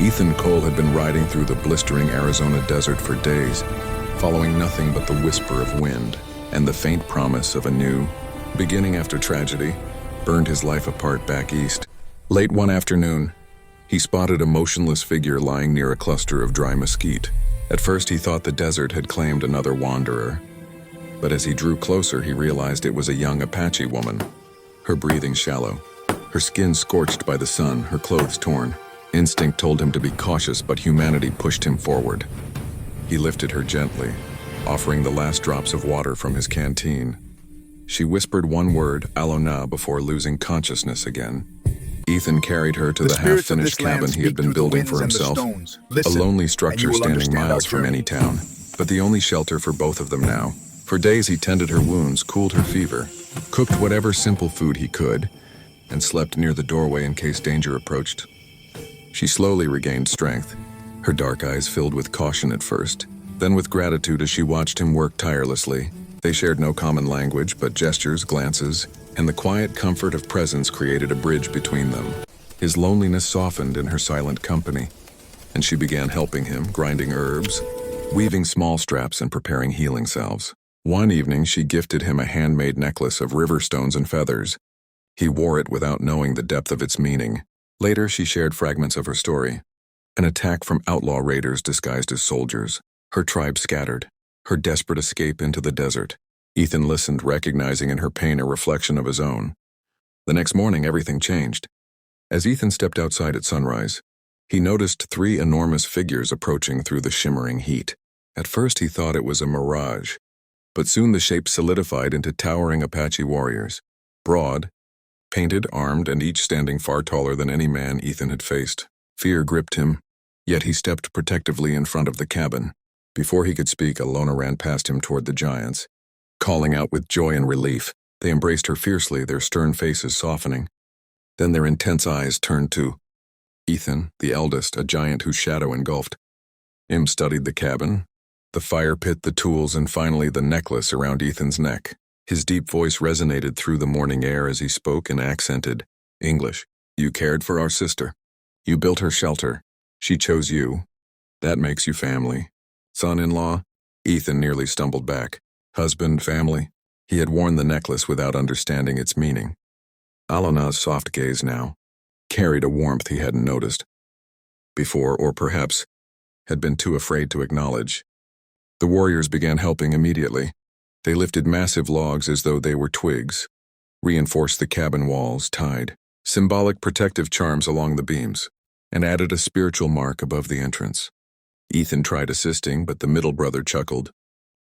Ethan Cole had been riding through the blistering Arizona desert for days, following nothing but the whisper of wind and the faint promise of a new, beginning after tragedy, burned his life apart back east. Late one afternoon, he spotted a motionless figure lying near a cluster of dry mesquite. At first he thought the desert had claimed another wanderer, but as he drew closer he realized it was a young Apache woman, her breathing shallow, her skin scorched by the sun, her clothes torn. Instinct told him to be cautious, but humanity pushed him forward. He lifted her gently, offering the last drops of water from his canteen. She whispered one word, "Alona," before losing consciousness again. Ethan carried her to the half-finished cabin he had been building for himself, a lonely structure standing miles from any town, but the only shelter for both of them now. For days he tended her wounds, cooled her fever, cooked whatever simple food he could, and slept near the doorway in case danger approached. She slowly regained strength, her dark eyes filled with caution at first, then with gratitude as she watched him work tirelessly. They shared no common language, but gestures, glances, and the quiet comfort of presence created a bridge between them. His loneliness softened in her silent company, and she began helping him, grinding herbs, weaving small straps, and preparing healing salves. One evening, she gifted him a handmade necklace of river stones and feathers. He wore it without knowing the depth of its meaning. Later, she shared fragments of her story. An attack from outlaw raiders disguised as soldiers, her tribe scattered, her desperate escape into the desert. Ethan listened, recognizing in her pain a reflection of his own. The next morning, everything changed. As Ethan stepped outside at sunrise, he noticed 3 enormous figures approaching through the shimmering heat. At first, he thought it was a mirage, but soon the shape solidified into towering Apache warriors, broad, painted, armed, and each standing far taller than any man Ethan had faced. Fear gripped him, yet he stepped protectively in front of the cabin. Before he could speak, Alona ran past him toward the giants, calling out with joy and relief. They embraced her fiercely, their stern faces softening. Then their intense eyes turned to Ethan, the eldest, a giant whose shadow engulfed him, studied the cabin, the fire pit, the tools, and finally the necklace around Ethan's neck. His deep voice resonated through the morning air as he spoke in accented English. "You cared for our sister. You built her shelter. She chose you. That makes you family. Son-in-law?" Ethan nearly stumbled back. "Husband, family?" He had worn the necklace without understanding its meaning. Alona's soft gaze now carried a warmth he hadn't noticed before, or perhaps had been too afraid to acknowledge. The warriors began helping immediately. They lifted massive logs as though they were twigs, reinforced the cabin walls, tied symbolic protective charms along the beams, and added a spiritual mark above the entrance. Ethan tried assisting, but the middle brother chuckled,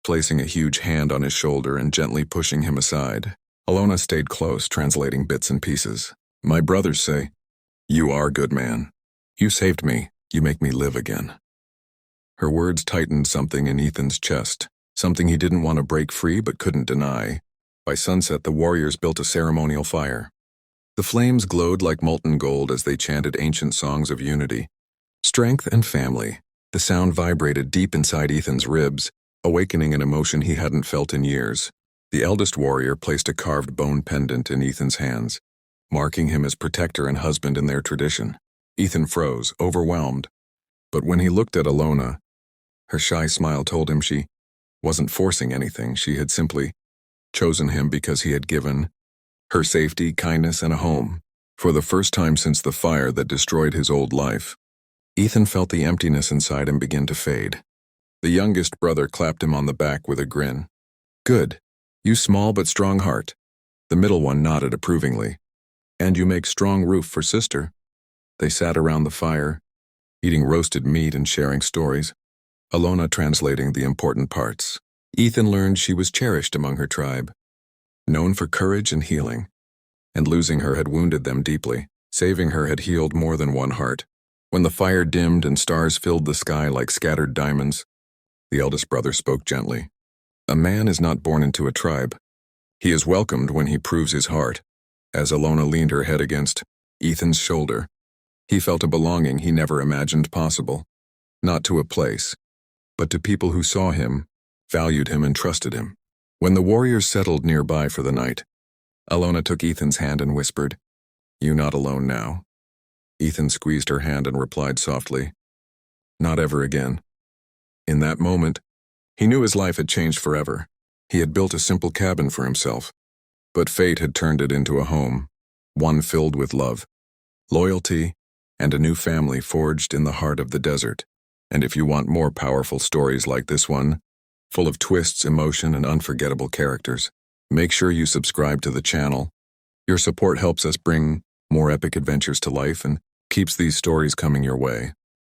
placing a huge hand on his shoulder and gently pushing him aside. Alona stayed close, translating bits and pieces. "My brothers say, 'You are good man. You saved me. You make me live again.'" Her words tightened something in Ethan's chest, something he didn't want to break free but couldn't deny. By sunset, the warriors built a ceremonial fire. The flames glowed like molten gold as they chanted ancient songs of unity, strength, and family. The sound vibrated deep inside Ethan's ribs, awakening an emotion he hadn't felt in years. The eldest warrior placed a carved bone pendant in Ethan's hands, marking him as protector and husband in their tradition. Ethan froze, overwhelmed. But when he looked at Alona, her shy smile told him she wasn't forcing anything. She had simply chosen him because he had given her safety, kindness, and a home. For the first time since the fire that destroyed his old life, Ethan felt the emptiness inside him begin to fade. The youngest brother clapped him on the back with a grin. "Good. You small but strong heart." The middle one nodded approvingly. "And you make strong roof for sister." They sat around the fire, eating roasted meat and sharing stories, Alona translating the important parts. Ethan learned she was cherished among her tribe, known for courage and healing, and losing her had wounded them deeply. Saving her had healed more than one heart. When the fire dimmed and stars filled the sky like scattered diamonds, the eldest brother spoke gently. "A man is not born into a tribe. He is welcomed when he proves his heart." As Alona leaned her head against Ethan's shoulder, he felt a belonging he never imagined possible. Not to a place, but to people who saw him, valued him, and trusted him. When the warriors settled nearby for the night, Alona took Ethan's hand and whispered, "You're not alone now. Ethan squeezed her hand and replied softly, "Not ever again." In that moment, he knew his life had changed forever. He had built a simple cabin for himself, but fate had turned it into a home, one filled with love, loyalty, and a new family forged in the heart of the desert. And if you want more powerful stories like this one, full of twists, emotion, and unforgettable characters, make sure you subscribe to the channel. Your support helps us bring more epic adventures to life and keeps these stories coming your way.